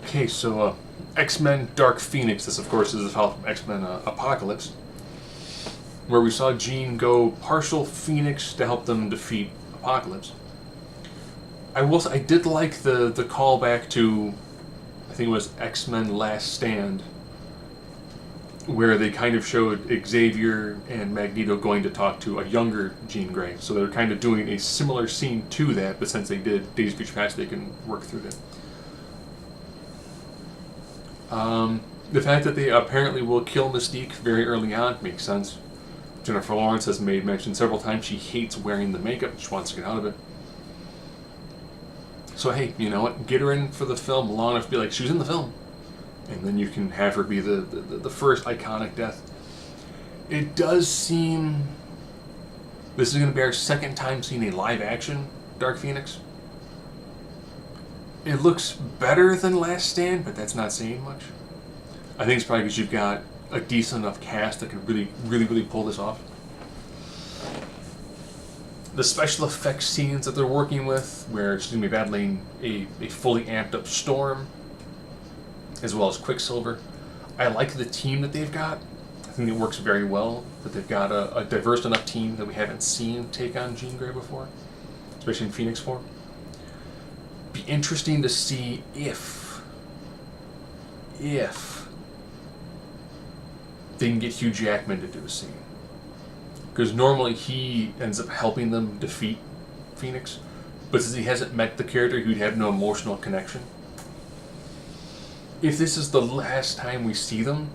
Okay, so X-Men Dark Phoenix, this of course is a file from X-Men Apocalypse, where we saw Jean go partial Phoenix to help them defeat Apocalypse. I did like the callback to, I think it was X-Men Last Stand, where they kind of showed Xavier and Magneto going to talk to a younger Jean Grey. So they're kind of doing a similar scene to that, but since they did Days of Future Past, they can work through that. The fact that they apparently will kill Mystique very early on makes sense. Jennifer Lawrence has made mention several times she hates wearing the makeup. She wants to get out of it. So hey, you know what? Get her in for the film long enough to be like, she was in the film. And then you can have her be the first iconic death. It does seem this is going to be our second time seeing a live-action Dark Phoenix. It looks better than Last Stand, but that's not saying much. I think it's probably because you've got a decent enough cast that can really pull this off. The special effects scenes that they're working with, where she's going to be battling a fully amped up Storm, as well as Quicksilver. I like the team that they've got. I think it works very well, that they've got a diverse enough team that we haven't seen take on Jean Grey before, especially in Phoenix form. Be interesting to see if they can get Hugh Jackman to do a scene. Because normally he ends up helping them defeat Phoenix, but since he hasn't met the character, he'd have no emotional connection. If this is the last time we see them,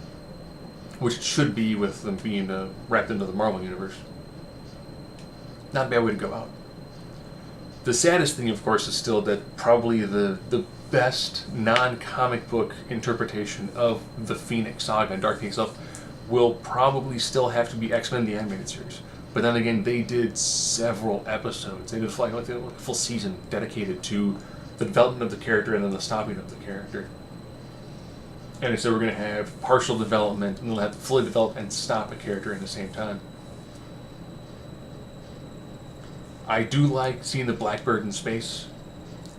which it should be with them being wrapped into the Marvel Universe, not a bad way to go out. The saddest thing, of course, is still that probably the best non-comic book interpretation of the Phoenix saga and Dark Phoenix itself will probably still have to be X-Men the Animated Series. But then again, they did several episodes. They did like a full season dedicated to the development of the character and then the stopping of the character. And so we're going to have partial development, and they'll have to fully develop and stop a character at the same time. I do like seeing the Blackbird in space,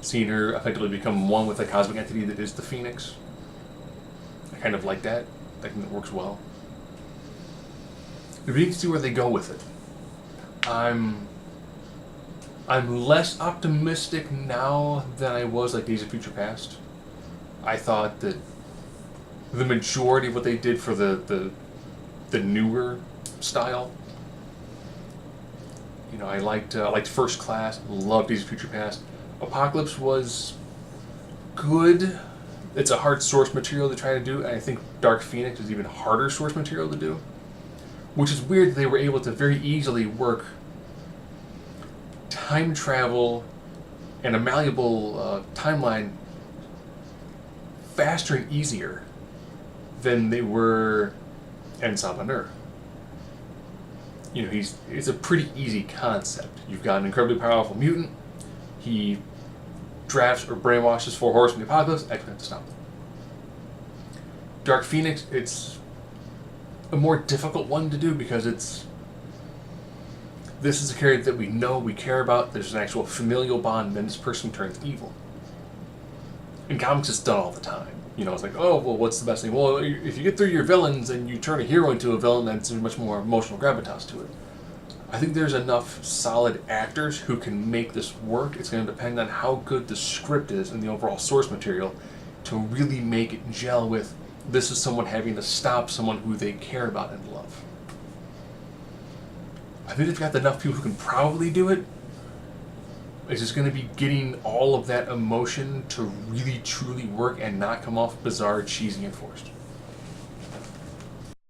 seeing her effectively become one with the cosmic entity that is the Phoenix. I kind of like that. I think it works well. We need to see where they go with it. I'm less optimistic now than I was like Days of Future Past. I thought that the majority of what they did for the newer style. You know, I liked First Class, loved Days of Future Past. Apocalypse was good. It's a hard source material to try to do, and I think Dark Phoenix is even harder source material to do. Which is weird that they were able to very easily work time travel and a malleable timeline faster and easier than they were in Sabanur. You know, it's a pretty easy concept. You've got an incredibly powerful mutant. He drafts or brainwashes 4 Horsemen of the Apocalypse. X-Men to stop them. Dark Phoenix, it's a more difficult one to do because this is a character that we know, we care about. There's an actual familial bond, and then this person turns evil. In comics, it's done all the time. You know, it's like, oh, well, what's the best thing? Well, if you get through your villains and you turn a hero into a villain, then there's much more emotional gravitas to it. I think there's enough solid actors who can make this work. It's going to depend on how good the script is and the overall source material to really make it gel with this is someone having to stop someone who they care about and love. I think they've got enough people who can probably do it. It's just going to be getting all of that emotion to really truly work and not come off bizarre, cheesy, and forced.